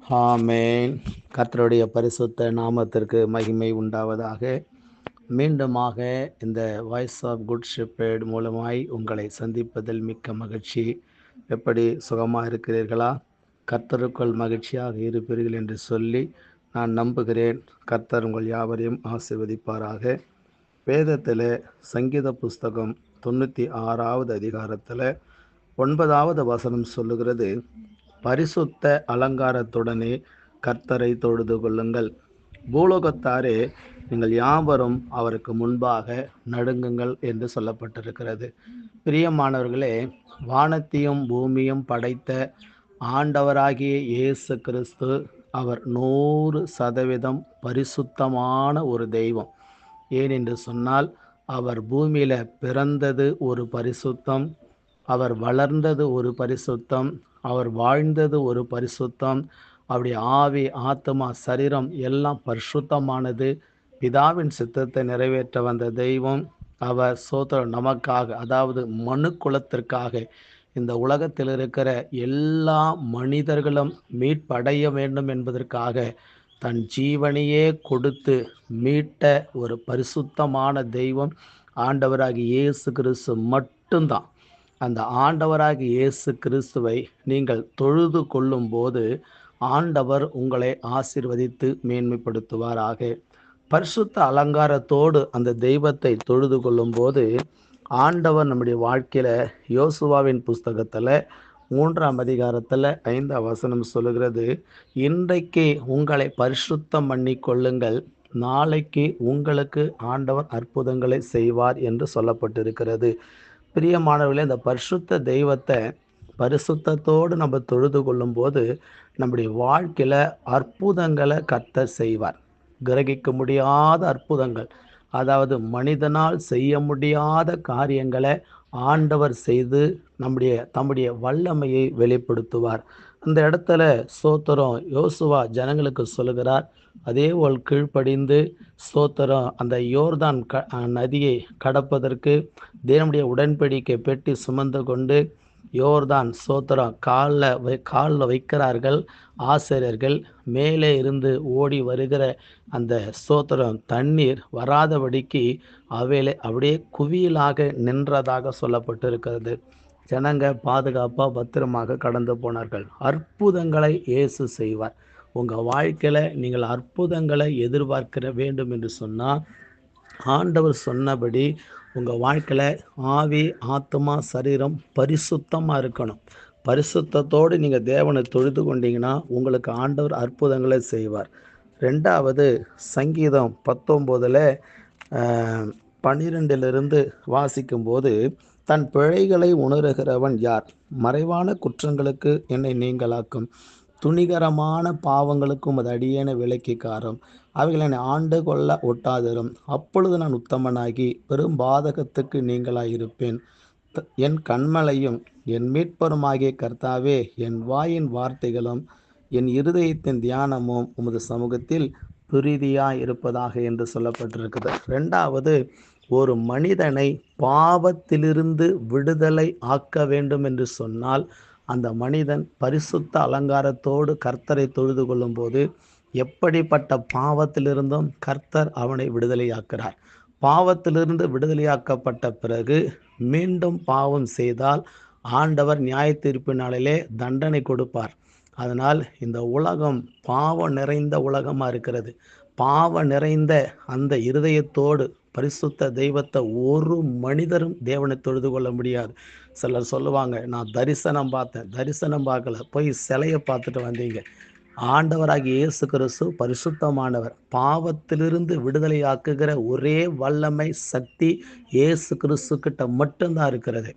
ஆமென். கர்த்தருடைய பரிசுத்த நாமத்திற்கு மகிமை உண்டாவதாக. மீண்டுமாக இந்த வாய்ஸ் ஆஃப் குட் ஷெப்பர்ட் மூலமாய் உங்களை சந்திப்பதில் மிக்க மகிழ்ச்சி. எப்படி சுகமாக இருக்கிறீர்களா? கர்த்தருக்குள் மகிழ்ச்சியாக இருப்பீர்கள் என்று சொல்லி நான் நம்புகிறேன். கர்த்தர் உங்கள் யாவரையும் ஆசீர்வதிப்பாராக. வேதத்தில் சங்கீத புஸ்தகம் 96வது அதிகாரத்தில் 9வது வசனம் சொல்லுகிறது, பரிசுத்த அலங்காரத்துடனே கர்த்தரை தொழுது கொள்ளுங்கள். பூலோகத்தாரே, நீங்கள் யாவரும் அவருக்கு முன்பாக நடுங்குங்கள் என்று சொல்லப்பட்டிருக்கிறது. பிரியமானவர்களே, வானத்தையும் பூமியும் படைத்த ஆண்டவராகிய இயேசு கிறிஸ்து அவர் 100% பரிசுத்தமான ஒரு தெய்வம். ஏனென்று சொன்னால், அவர் பூமியில பிறந்தது ஒரு பரிசுத்தம், அவர் வளர்ந்தது ஒரு பரிசுத்தம், அவர் வாழ்ந்தது ஒரு பரிசுத்தம். அவருடைய ஆவி, ஆத்மா, சரீரம் எல்லாம் பரிசுத்தமானது. பிதாவின் சித்தத்தை நிறைவேற்ற வந்த தெய்வம் அவர். சோதரன் நமக்காக, அதாவது மனு குலத்திற்காக, இந்த உலகத்தில் இருக்கிற எல்லா மனிதர்களும் மீட்படைய வேண்டும் என்பதற்காக தன் ஜீவனையே கொடுத்து மீட்ட ஒரு பரிசுத்தமான தெய்வம் ஆண்டவராகிய இயேசு கிறிஸ்து மட்டும்தான். அந்த ஆண்டவராகிய இயேசு கிறிஸ்துவை நீங்கள் தொழுது கொள்ளும் போது ஆண்டவர் உங்களை ஆசீர்வதித்து மேன்மைப்படுத்துவாராக. பரிசுத்த அலங்காரத்தோடு அந்த தெய்வத்தை தொழுது கொள்ளும் போது ஆண்டவர் நம்முடைய வாழ்க்கையில யோசுவாவின் புஸ்தகத்துல 3ஆம் அதிகாரத்துல 5ஆம் வசனம் சொல்லுகிறது, இன்றைக்கு உங்களை பரிசுத்தம் பண்ணி கொள்ளுங்கள், நாளைக்கு உங்களுக்கு ஆண்டவர் அற்புதங்களை செய்வார் என்று சொல்லப்பட்டிருக்கிறது. பிரியமானவர்களே, இந்த பரிசுத்த தெய்வத்தை பரிசுத்தத்தோடு நம்ம தொழுது கொள்ளும் போது நம்முடைய வாழ்க்கையில அற்புதங்களை கர்த்தர் செய்வார். கிரகிக்க முடியாத அற்புதங்கள், அதாவது மனிதனால் செய்ய முடியாத காரியங்களை ஆண்டவர் செய்து தம்முடைய வல்லமையை வெளிப்படுத்துவார். அந்த இடத்துல ஸ்தோத்திரம் யோசுவா ஜனங்களுக்கு சொல்லுகிறார், அதே போல் கீழ்ப்படிந்து ஸ்தோத்திரம் அந்த யோர்தான் நதியை கடப்பதற்கு தேவனுடைய உடன்படிக்கை பெட்டி சுமந்து கொண்டு யோர்தான் ஸ்தோத்திரம் காலில் வைக்கிறார்கள். ஆசிரியர்கள் மேலே இருந்து ஓடி வருகிற அந்த ஸ்தோத்திரம் தண்ணீர் வராதபடிக்கு அவையிலே அப்படியே குவியலாக நின்றதாக சொல்லப்பட்டிருக்கிறது. ஜனங்க பாதுகாப்பாக பத்திரமாக கடந்து போனார்கள். அற்புதங்களை இயேசு செய்வார். உங்கள் வாழ்க்கையில் நீங்கள் அற்புதங்களை எதிர்பார்க்கிற வேண்டும் என்று சொன்னால் ஆண்டவர் சொன்னபடி உங்கள் வாழ்க்கையில் ஆவி, ஆத்மா, சரீரம் பரிசுத்தமாக இருக்கணும். பரிசுத்தத்தோடு நீங்கள் தேவனை தொழுது கொண்டீங்கன்னா உங்களுக்கு ஆண்டவர் அற்புதங்களை செய்வார். 2வது சங்கீதம் 19ல் 12 வாசிக்கும்போது, தன் பிழைகளை உணர்கிறவன் யார்? மறைவான குற்றங்களுக்கு என்னை நீங்களாக்கும், துணிகரமான பாவங்களுக்கும் அது அடியேன விலக்கிக்காரும், அவைகளை என்னை ஆண்டு கொள்ள ஒட்டாதிரும். அப்பொழுது நான் உத்தமனாகி பெரும் பாதகத்துக்கு நீங்களாயிருப்பேன். என் கண்மலையும் என் மீட்பருமாகிய கர்த்தாவே, என் வாயின் வார்த்தைகளும் என் இருதயத்தின் தியானமும் உமது சமூகத்தில் பிரீதியாய் இருப்பதாக என்று சொல்லப்பட்டிருக்குது. 2வது, ஒரு மனிதனை பாவத்திலிருந்து விடுதலை ஆக்க வேண்டும் என்று சொன்னால் அந்த மனிதன் பரிசுத்த அலங்காரத்தோடு கர்த்தரை தொழுது கொள்ளும் போது எப்படிப்பட்ட பாவத்திலிருந்தும் கர்த்தர் அவனை விடுதலையாக்கிறார். பாவத்திலிருந்து விடுதலையாக்கப்பட்ட பிறகு மீண்டும் பாவம் செய்தால் ஆண்டவர் நியாய தீர்ப்பு நாளிலே தண்டனை கொடுப்பார். அதனால் இந்த உலகம் பாவம் நிறைந்த உலகமாக இருக்கிறது. பாவம் நிறைந்த அந்த இருதயத்தோடு பரிசுத்த தெய்வத்தை ஒரு மனிதரும் தேவனை தொழுது கொள்ள முடியாது. சிலர் சொல்லுவாங்க, நான் தரிசனம் பார்த்தேன். தரிசனம் பார்க்கல, போய் சிலையை பார்த்துட்டு வந்தீங்க. ஆண்டவராகிய இயேசு கிறிஸ்து பரிசுத்தமானவர். பாவத்திலிருந்து விடுதலையாக்குகிற ஒரே வல்லமை, சக்தி இயேசு கிறிஸ்து கிட்ட மட்டும்தான் இருக்கிறது.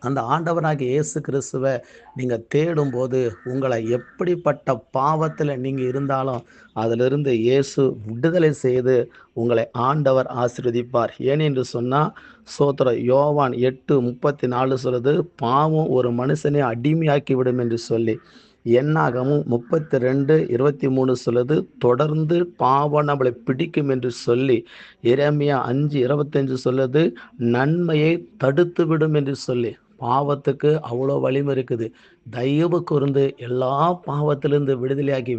அந்த ஆண்டவராகிய இயேசு கிறிஸ்துவை நீங்கள் தேடும்போது உங்களை எப்படிப்பட்ட பாவத்தில் நீங்கள் இருந்தாலும் அதிலிருந்து இயேசு விடுதலை செய்து உங்களை ஆண்டவர் ஆசீர்வதிப்பார். ஏனென்று சொன்னால் சோத்திரம் யோவான் 8:34 சொல்லுது, பாவம் ஒரு மனுஷனை அடிமையாக்கி விடும் என்று சொல்லி. என்னாகமும் 32:23 சொல்லுது, தொடர்ந்து பாவம் நம்மளை பிடிக்கும் என்று சொல்லி. எரேமியா 5:25 சொல்லுது, நன்மையை தடுத்து விடும் என்று சொல்லி. பாவத்துக்கு அவ்வளோ வலிமை இருக்குது. தயவு கூர்ந்து எல்லா பாவத்திலிருந்து விடுதலையாகி